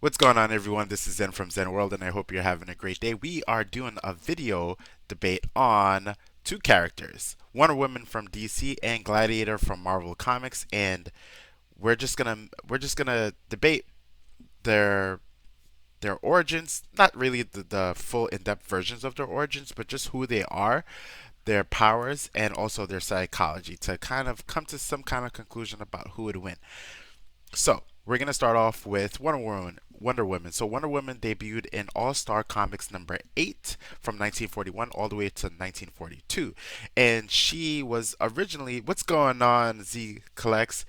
What's going on, everyone? This is Zen from Zen World, and I hope you're having a great day. We are doing a video debate on two characters, Wonder Woman from DC and Gladiator from Marvel Comics, and we're just gonna debate their their origins, not really the full in-depth versions of their origins, but just who they are, their powers, and also their psychology to kind of come to some kind of conclusion about who would win. So we're gonna start off with Wonder Woman. Wonder Woman. So Wonder Woman debuted in All Star Comics number 8 from 1941 all the way to 1942, and she was originally what's going on Z collects.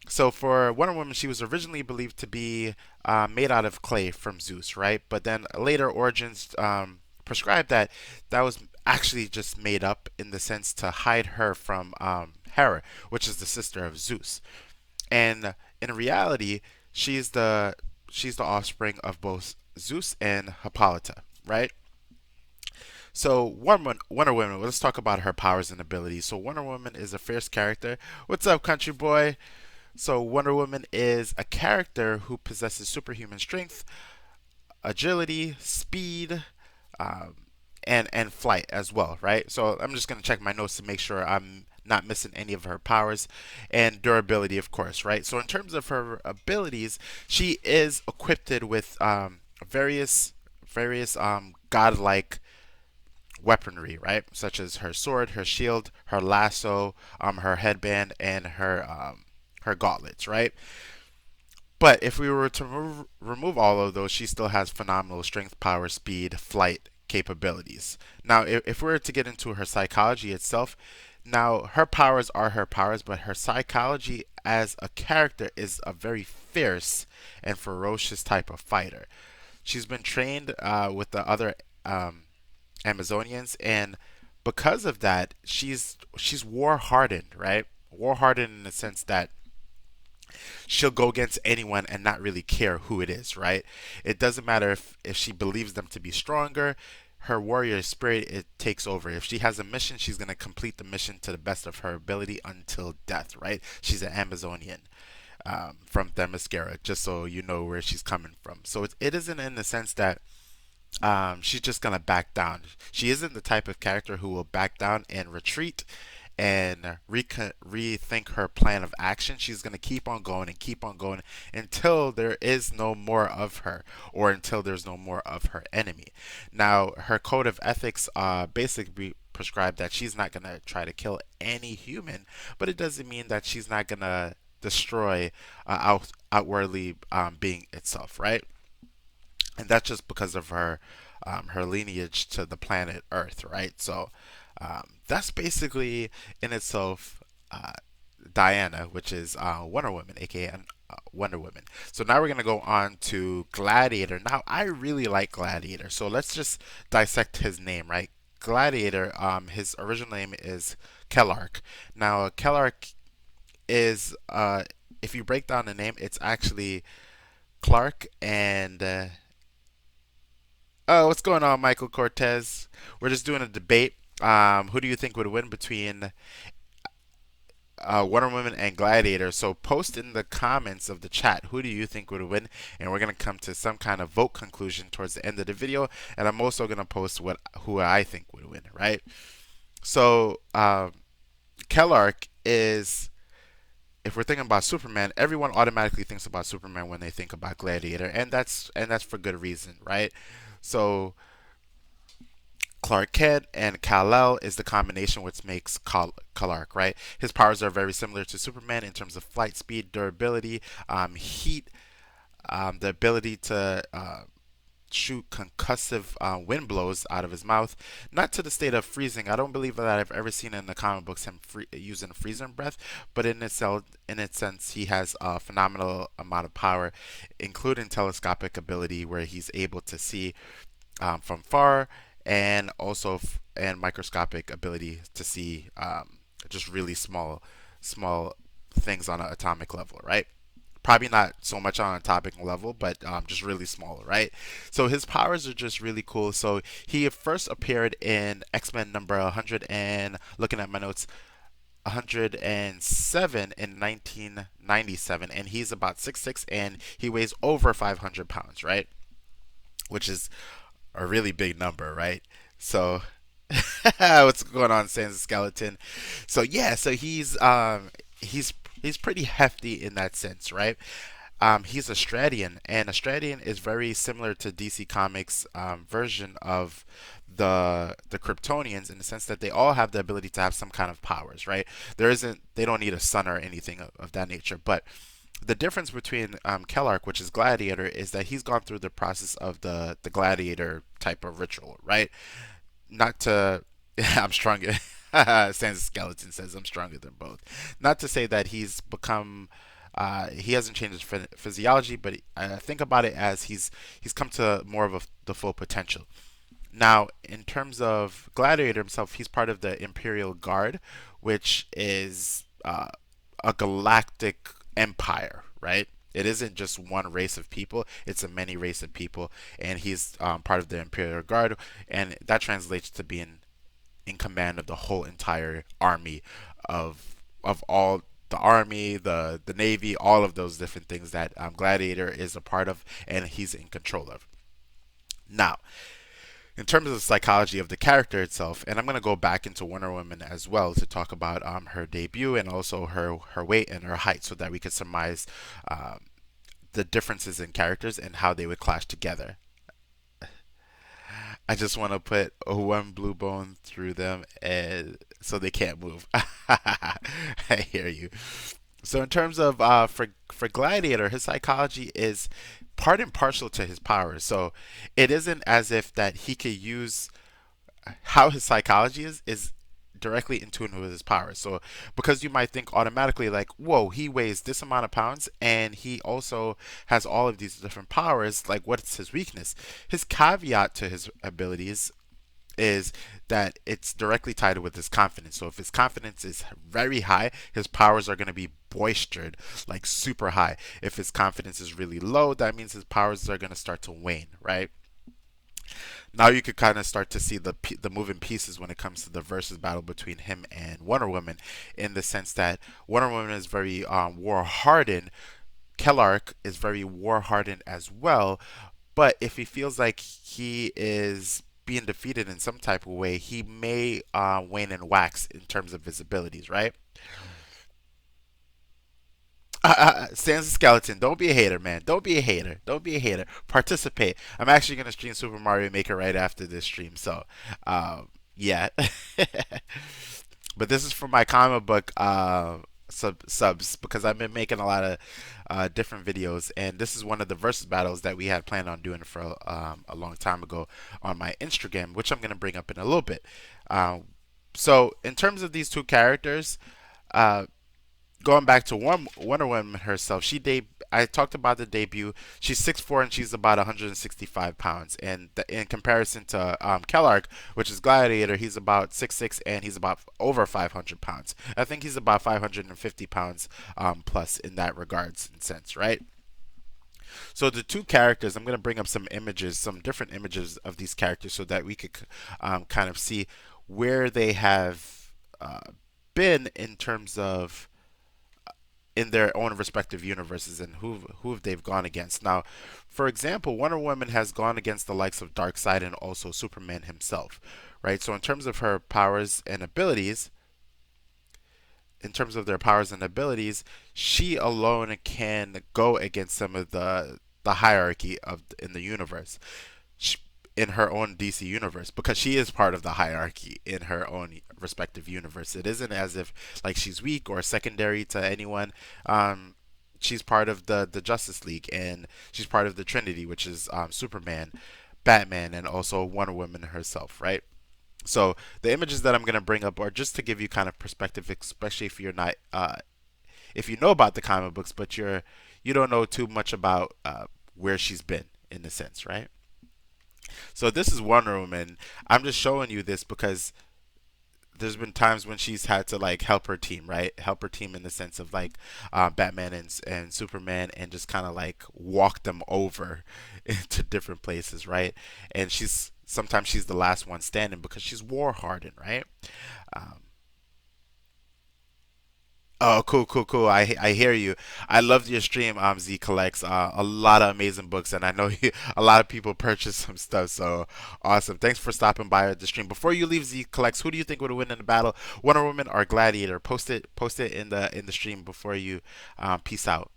So for Wonder Woman, she was originally believed to be made out of clay from Zeus, right? But then later origins prescribed that that was actually just made up in the sense to hide her from Hera, which is the sister of Zeus. And in reality, she's the she's the offspring of both Zeus and Hippolyta, right? So Wonder Woman. Let's talk about her powers and abilities. So Wonder Woman is a fierce character. What's up, country boy? So Wonder Woman is a character who possesses superhuman strength, agility, speed, um, and flight as well, right? So I'm just gonna check my notes to make sure I'm not missing any of her powers, and durability, of course, right? So in terms of her abilities, she is equipped with various godlike weaponry, right? Such as her sword, her shield, her lasso, her headband, and her gauntlets, right? But if we were to remove all of those, she still has phenomenal strength, power, speed, flight capabilities. Now, if we were to get into her psychology itself, now her powers are her powers, but her psychology as a character is a very fierce and ferocious type of fighter. She's been trained with the other Amazonians, and because of that, she's war hardened, right? War hardened in the sense that she'll go against anyone and not really care who it is, right? It doesn't matter if she believes them to be stronger. Her warrior spirit, it takes over. If she has a mission, she's going to complete the mission to the best of her ability until death, right? She's an Amazonian from Themyscira, just so you know where she's coming from. So it isn't in the sense that she's just gonna back down. She isn't the type of character who will back down and retreat and rethink her plan of action. She's gonna keep on going and keep on going until there is no more of her, or until there's no more of her enemy. Now, her code of ethics basically prescribe that she's not gonna try to kill any human, but it doesn't mean that she's not gonna destroy outwardly being itself, right? And that's just because of her lineage to the planet Earth, right? So that's basically in itself Diana, which is Wonder Woman, aka Wonder Woman. So now we're gonna go on to Gladiator. Now I really like Gladiator, so let's just dissect his name, right? Gladiator, his original name is Kellark. Now Kellark is, if you break down the name, it's actually Clark and oh, what's going on, Michael Cortez? We're just doing a debate. Who do you think would win between Wonder Woman and Gladiator? So post in the comments of the chat who do you think would win, and we're gonna come to some kind of vote conclusion towards the end of the video. And I'm also gonna post who I think would win, right? So Kellark is, if we're thinking about Superman, everyone automatically thinks about Superman when they think about Gladiator, and that's for good reason, right? So Clark Kent and Kal-El is the combination which makes Clark, right? His powers are very similar to Superman in terms of flight speed, durability, heat, the ability to shoot concussive wind blows out of his mouth, not to the state of freezing. I don't believe that I've ever seen in the comic books him using freezing breath, but in its sense, he has a phenomenal amount of power, including telescopic ability, where he's able to see from far, and also and microscopic ability to see just really small things on an atomic level, right? Probably not so much on a atomic level, but just really small, right? So his powers are just really cool. So he first appeared in X-Men number 100 and looking at my notes, 107 in 1997, and he's about 6'6", and he weighs over 500 pounds, right? Which is a really big number, right? So, what's going on, Sans Skeleton? So yeah, so he's he's pretty hefty in that sense, right? He's Australian, and Australian is very similar to DC Comics' version of the Kryptonians in the sense that they all have the ability to have some kind of powers, right? They don't need a sun or anything of that nature, but the difference between Kellark, which is Gladiator, is that he's gone through the process of the Gladiator type of ritual, right? Not to, I'm stronger. Sans Skeleton says I'm stronger than both. Not to say that he hasn't changed his physiology, but I think about it as he's come to more of the full potential. Now, in terms of Gladiator himself, he's part of the Imperial Guard, which is a galactic empire, right? It isn't just one race of people; it's a many race of people, and he's part of the Imperial Guard, and that translates to being in command of the whole entire army of all the army, the navy, all of those different things that Gladiator is a part of, and he's in control of. Now, in terms of the psychology of the character itself, and I'm going to go back into Wonder Woman as well to talk about her debut and also her weight and her height, so that we could surmise the differences in characters and how they would clash together. I just want to put one blue bone through them, and so they can't move. I hear you. So in terms of for Gladiator, his psychology is part and partial to his powers. So it isn't as if that he could use how his psychology is directly in tune with his powers. So because you might think automatically like, whoa, he weighs this amount of pounds and he also has all of these different powers, like what's his weakness? His caveat to his abilities is that it's directly tied with his confidence. So if his confidence is very high, his powers are going to be boistered, like super high. If his confidence is really low, that means his powers are going to start to wane, right? Now you could kind of start to see the moving pieces when it comes to the versus battle between him and Wonder Woman, in the sense that Wonder Woman is very war hardened. Kellark is very war hardened as well, but if he feels like he is being defeated in some type of way, he may wane and wax in terms of his abilities, right? Sans Skeleton, don't be a hater, man. Don't be a hater. Don't be a hater. Participate. I'm actually gonna stream Super Mario Maker right after this stream, so yeah. But this is for my comic book subs, because I've been making a lot of different videos, and this is one of the versus battles that we had planned on doing for a long time ago on my Instagram, which I'm gonna bring up in a little bit. So in terms of these two characters, uh, going back to Wonder Woman herself, I talked about the debut. She's 6'4" and she's about 165 pounds. And in comparison to Kellark, which is Gladiator, he's about 6'6" and he's about over 500 pounds. I think he's about 550 pounds plus in that regards and sense, right? So the two characters, I'm going to bring up some images, some different images of these characters, so that we could kind of see where they have been in terms of in their own respective universes, and who they've gone against. Now, for example, Wonder Woman has gone against the likes of Darkseid and also Superman himself, right? So in terms of her powers and abilities, in terms of their powers and abilities, she alone can go against some of the hierarchy of in the universe. In her own DC universe, because she is part of the hierarchy in her own respective universe. It isn't as if like she's weak or secondary to anyone. She's part of the Justice League, and she's part of the Trinity, which is Superman, Batman, and also Wonder Woman herself, right? So the images that I'm going to bring up are just to give you kind of perspective, especially if you're not if you know about the comic books, but you don't know too much about where she's been in a sense, right? So this is Wonder Woman. I'm just showing you this because there's been times when she's had to like help her team, right? Help her team in the sense of like Batman and Superman, and just kind of like walk them over into different places, right? And sometimes she's the last one standing because she's war hardened, right? Um, Oh, cool, cool, cool. I hear you. I loved your stream, Z collects a lot of amazing books, and I know a lot of people purchase some stuff. So awesome! Thanks for stopping by the stream. Before you leave, Z collects. Who do you think would win in the battle, Wonder Woman or Gladiator? Post it in the stream before you peace out.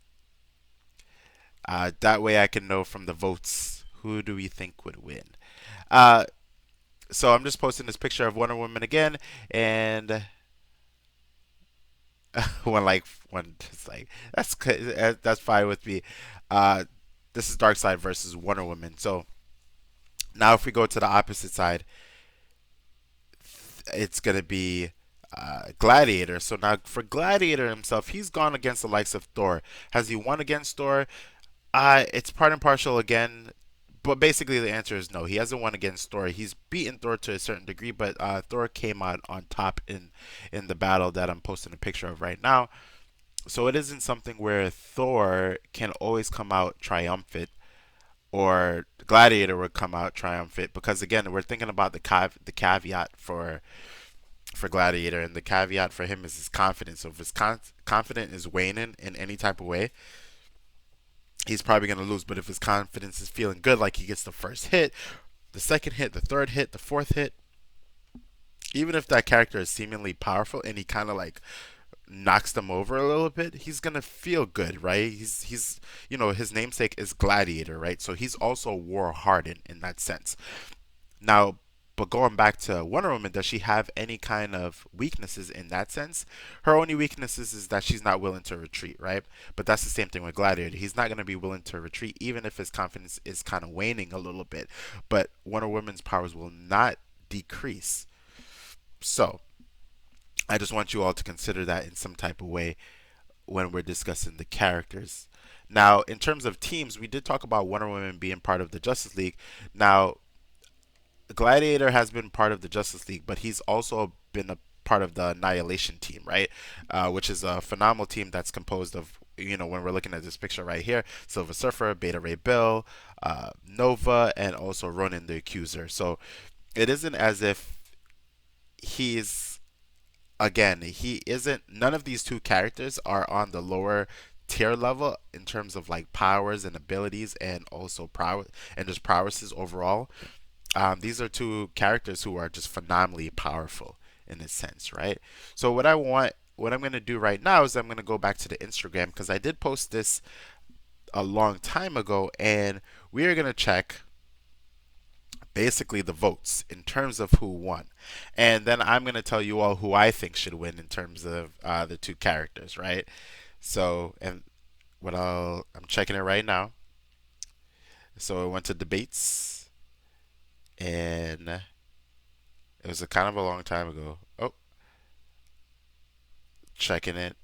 That way I can know from the votes who do we think would win. Uh, so I'm just posting this picture of Wonder Woman again, and when it's like that's fine with me. Uh, this is Darkseid versus Wonder Woman. So now if we go to the opposite side, it's gonna be Gladiator. So now for Gladiator himself, he's gone against the likes of Thor. Has he won against Thor? It's part and partial again. But basically, the answer is no. He hasn't won against Thor. He's beaten Thor to a certain degree, but Thor came out on top in the battle that I'm posting a picture of right now. So it isn't something where Thor can always come out triumphant or Gladiator would come out triumphant because again we're thinking about the caveat for Gladiator, and the caveat for him is his confidence. So if his confidence is waning in any type of way, he's probably going to lose. But if his confidence is feeling good, like he gets the first hit, the second hit, the third hit, the fourth hit, even if that character is seemingly powerful and he kind of like knocks them over a little bit, he's gonna feel good, right? He's his namesake is Gladiator, right? So he's also war hardened in that sense. Now, but going back to Wonder Woman, does she have any kind of weaknesses in that sense? Her only weaknesses is that she's not willing to retreat, right? But that's the same thing with Gladiator. He's not going to be willing to retreat, even if his confidence is kind of waning a little bit. But Wonder Woman's powers will not decrease. So, I just want you all to consider that in some type of way when we're discussing the characters. Now, in terms of teams, we did talk about Wonder Woman being part of the Justice League. Now, Gladiator has been part of the Justice League, but he's also been a part of the Annihilation team, right? Which is a phenomenal team that's composed of, when we're looking at this picture right here, Silver Surfer, Beta Ray Bill, Nova, and also Ronan the Accuser. So it isn't as if he's again, he isn't. None of these two characters are on the lower tier level in terms of like powers and abilities, and also prowess and just prowesses overall. These are two characters who are just phenomenally powerful in a sense, right? So what I'm gonna do right now is I'm gonna go back to the Instagram because I did post this a long time ago, and we are gonna check basically the votes in terms of who won. And then I'm going to tell you all who I think should win in terms of the two characters, right? So, and I'm checking it right now. So it went to debates, and it was a kind of a long time ago. Oh, checking it.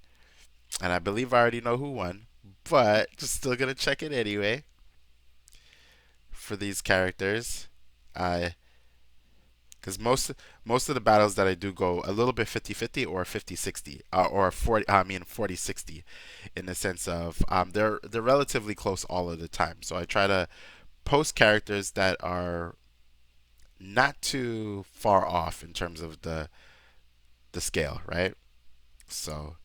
And I believe I already know who won, but just still going to check it anyway for these characters. I because most of the battles that I do go a little bit 50-50 or 50-60 or 40 I mean 40-60 in the sense of they're relatively close all of the time. So I try to post characters that are not too far off in terms of the scale, right? So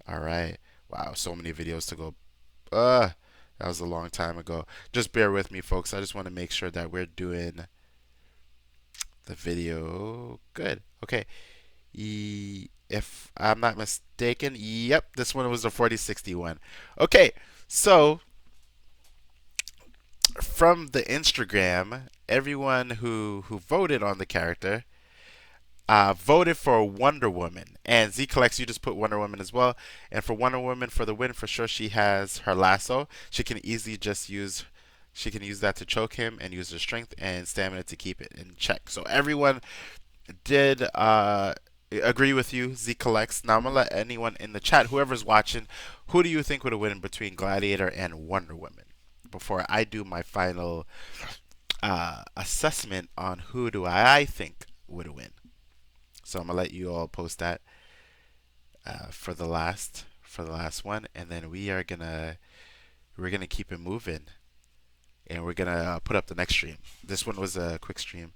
all right. Wow, so many videos to go. That was a long time ago. Just bear with me, folks. I just want to make sure that we're doing the video good. Okay. If I'm not mistaken, yep, this one was a 4060 one. Okay, so from the Instagram, everyone who voted on the character voted for Wonder Woman. And Z Collects, you just put Wonder Woman as well. And for Wonder Woman, for the win, for sure, she has her lasso. She can use that to choke him and use her strength and stamina to keep it in check. So everyone did agree with you, Z Collects. Now I'm gonna let anyone in the chat, whoever's watching, who do you think would win between Gladiator and Wonder Woman? Before I do my final assessment on who do I think would win. So I'm gonna let you all post that for the last one, and then we're gonna keep it moving, and we're gonna put up the next stream. This one was a quick stream.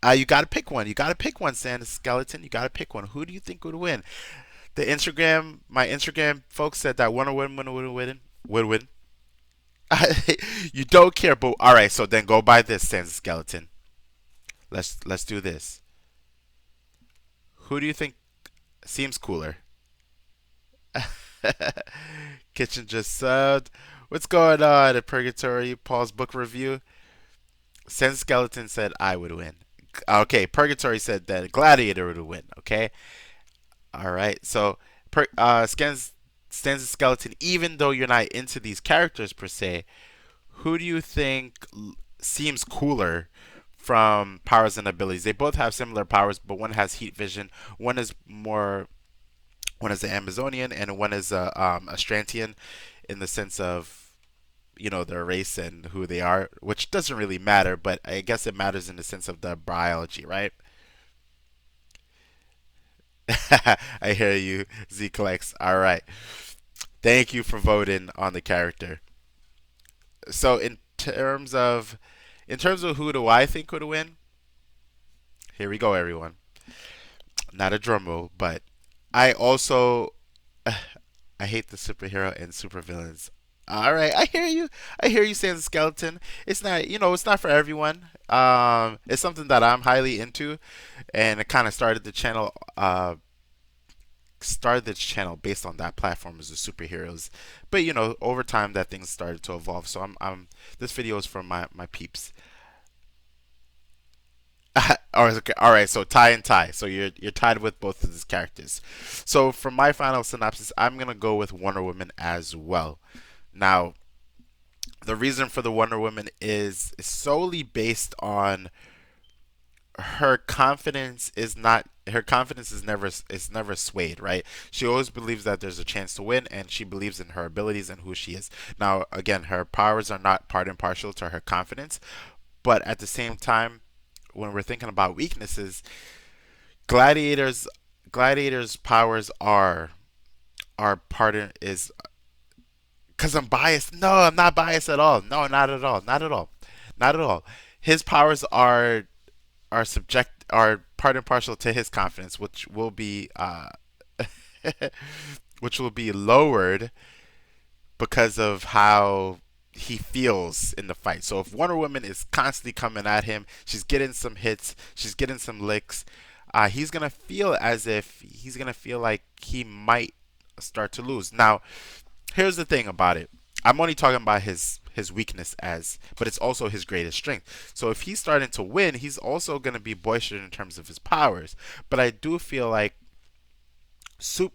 You gotta pick one. You gotta pick one, Santa Skeleton. You gotta pick one. Who do you think would win? My Instagram folks said that Wonder Woman would win. Would win. You don't care, but all right. So then go buy this Sans skeleton. Let's do this. Who do you think seems cooler? Kitchen just subbed. What's going on at Purgatory? Paul's book review. Sans skeleton said I would win. Okay, Purgatory said that Gladiator would win. Okay, all right. So, Stan's skeleton. Even though you're not into these characters per se, who do you think seems cooler from powers and abilities? They both have similar powers, but one has heat vision. One is more. One is an Amazonian, and one is a Strantian, in the sense of their race and who they are, which doesn't really matter, but I guess it matters in the sense of the biology, right? I hear you, Z collects. All right, thank you for voting on the character. So in terms of who do I think would win? Here we go, everyone. Not a drum roll, but I also I hate the superhero and supervillains. All right, I hear you. I hear you saying the skeleton. It's not for everyone. It's something that I'm highly into, and it kind of started this channel based on that platform as the superheroes. But over time that things started to evolve. So this video is for my peeps. All right. So tie and tie. So you're tied with both of these characters. So for my final synopsis, I'm gonna go with Wonder Woman as well. Now, the reason for the Wonder Woman is solely based on her confidence is never swayed, right? She always believes that there's a chance to win, and she believes in her abilities and who she is. Now, again, her powers are not part and partial to her confidence, but at the same time, when we're thinking about weaknesses, gladiators gladiators powers are part of is because I'm biased. No, I'm not biased at all. No, not at all. Not at all. Not at all. His powers are part and partial to his confidence, which will be lowered because of how he feels in the fight. So if Wonder Woman is constantly coming at him, she's getting some hits, she's getting some licks. He's gonna feel like he might start to lose. Now, here's the thing about it. I'm only talking about his weakness but it's also his greatest strength. So if he's starting to win, he's also going to be boisterous in terms of his powers. But I do feel like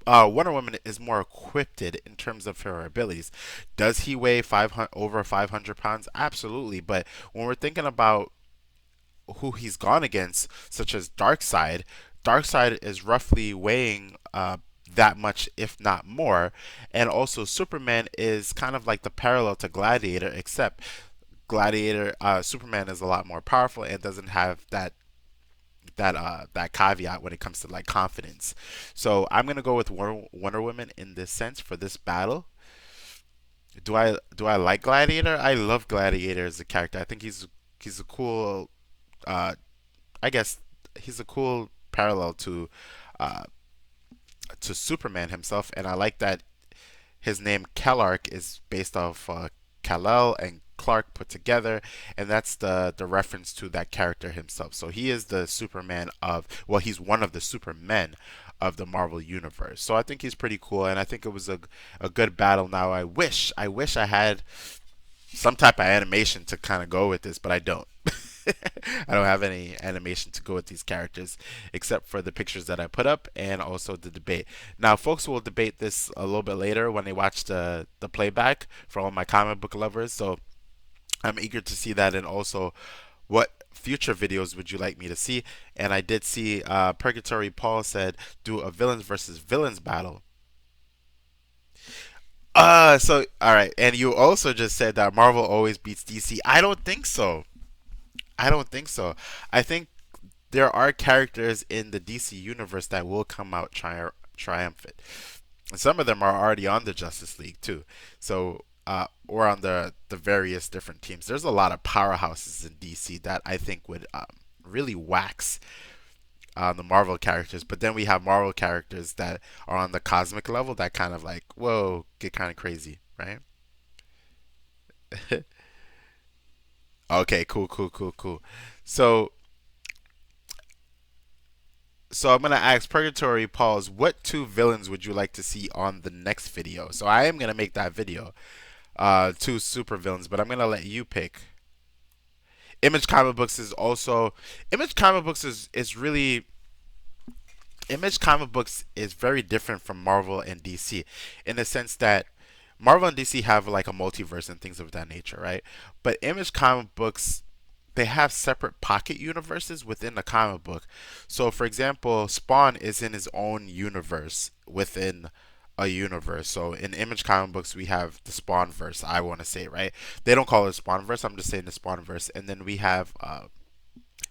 Wonder Woman is more equipped in terms of her abilities. Does he weigh over 500 pounds? Absolutely. But when we're thinking about who he's gone against, such as Darkseid, Darkseid is roughly weighing that much, if not more. And also, Superman is kind of like the parallel to Gladiator, except Superman is a lot more powerful and doesn't have that caveat when it comes to like confidence. So I'm gonna go with Wonder Woman in this sense for this battle. Do I like Gladiator? I love Gladiator as a character. I think he's a cool. Uh, I guess he's a cool parallel uh, to Superman himself, and I like that his name Kellark is based off Kal-El and Clark put together, and that's the reference to that character himself. So he is the Superman he's one of the Supermen of the Marvel universe. So I think he's pretty cool, and I think it was a good battle. Now I wish I had some type of animation to kind of go with this, but I don't. I don't have any animation to go with these characters except for the pictures that I put up and also the debate. Now, folks will debate this a little bit later when they watch the playback for all my comic book lovers. So I'm eager to see that, and also what future videos would you like me to see? And I did see Purgatory Paul said do a villains versus villains battle. So all right, and you also just said that Marvel always beats DC. I don't think so. I don't think so. I think there are characters in the DC universe that will come out triumphant. And some of them are already on the Justice League too. So or on the various different teams. There's a lot of powerhouses in DC that I think would really wax the Marvel characters, but then we have Marvel characters that are on the cosmic level that kind of like, whoa, get kind of crazy, right? Okay, cool, cool, cool, cool. So, so I'm gonna ask Purgatory Pauls, what two villains would you like to see on the next video? So I am gonna make that video, two super villains, but I'm gonna let you pick. Image Comic Books is also Image Comic Books is really Image Comic Books is very different from Marvel and DC in the sense that Marvel and DC have like a multiverse and things of that nature, right? But Image Comic Books, they have separate pocket universes within the comic book. So, for example, Spawn is in his own universe within a universe. So, in Image Comic Books, we have the Spawn verse. I want to say, right? They don't call it Spawn verse. I'm just saying the Spawn verse. And then we have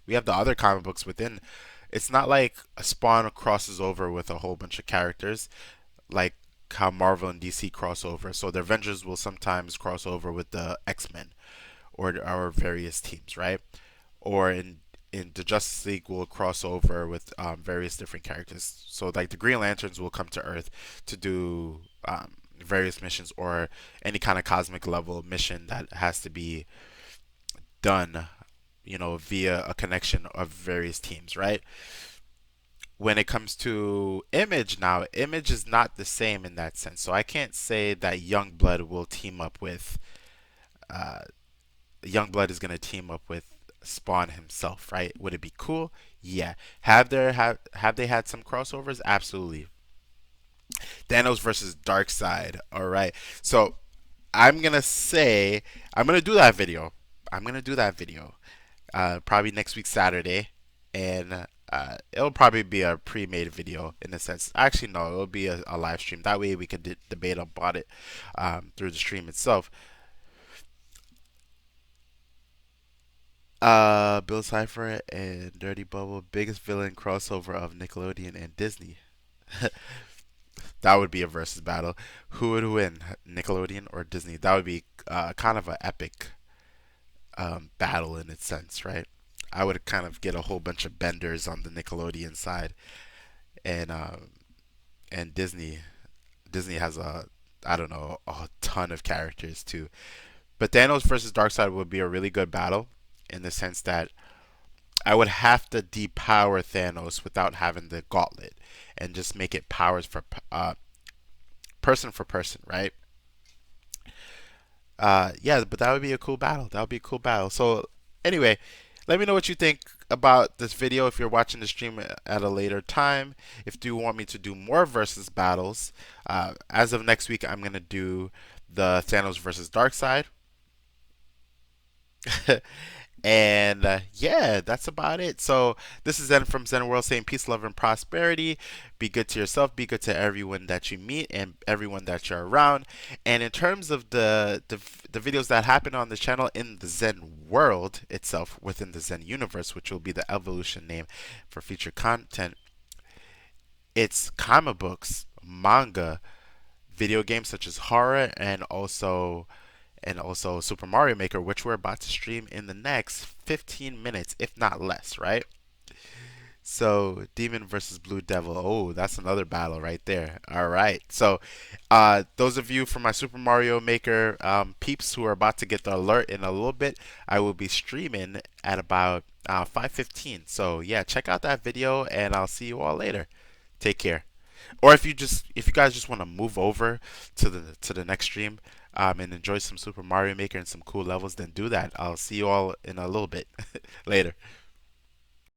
the other comic books within. It's not like a Spawn crosses over with a whole bunch of characters like how Marvel and DC cross over. So the Avengers will sometimes cross over with the X-Men or our various teams, right? Or in the Justice League will cross over with various different characters. So like the Green Lanterns will come to Earth to do various missions or any kind of cosmic level mission that has to be done, via a connection of various teams, right? When it comes to Image now, Image is not the same in that sense. So I can't say that Youngblood will team up with uh, Youngblood is gonna team up with Spawn himself, right? Would it be cool? Yeah. Have they had some crossovers? Absolutely. Thanos versus Darkseid. All right. So I'm gonna do that video. I'm gonna do that video. Probably next week Saturday, and it'll probably be a pre-made video in a sense. Actually, no, it'll be a live stream. That way we could debate about it through the stream itself. Bill Cipher and Dirty Bubble, biggest villain crossover of Nickelodeon and Disney. That would be a versus battle. Who would win, Nickelodeon or Disney? That would be kind of an epic battle in its sense, right? I would kind of get a whole bunch of benders on the Nickelodeon side, and Disney. Disney has a, I don't know, a ton of characters too. But Thanos versus Darkseid would be a really good battle in the sense that I would have to depower Thanos without having the gauntlet and just make it powers for person, right? Yeah, but that would be a cool battle. That would be a cool battle. So anyway, let me know what you think about this video if you're watching the stream at a later time. If you want me to do more versus battles, as of next week, I'm gonna do the Thanos versus Darkseid. And yeah, that's about it. So this is Zen from Zen World saying peace, love, and prosperity. Be good to yourself. Be good to everyone that you meet and everyone that you're around. And in terms of the videos that happen on the channel in the Zen world itself, within the Zen universe, which will be the evolution name for future content, it's comic books, manga, video games such as horror, and also Super Mario Maker, which we're about to stream in the next 15 minutes, if not less, right? So, Demon versus Blue Devil. Oh, that's another battle right there. All right. So, those of you from my Super Mario Maker peeps who are about to get the alert in a little bit, I will be streaming at about 5:15. So, yeah, check out that video, and I'll see you all later. Take care. Or if you guys just want to move over to the next stream and enjoy some Super Mario Maker and some cool levels, then do that. I'll see you all in a little bit. Later.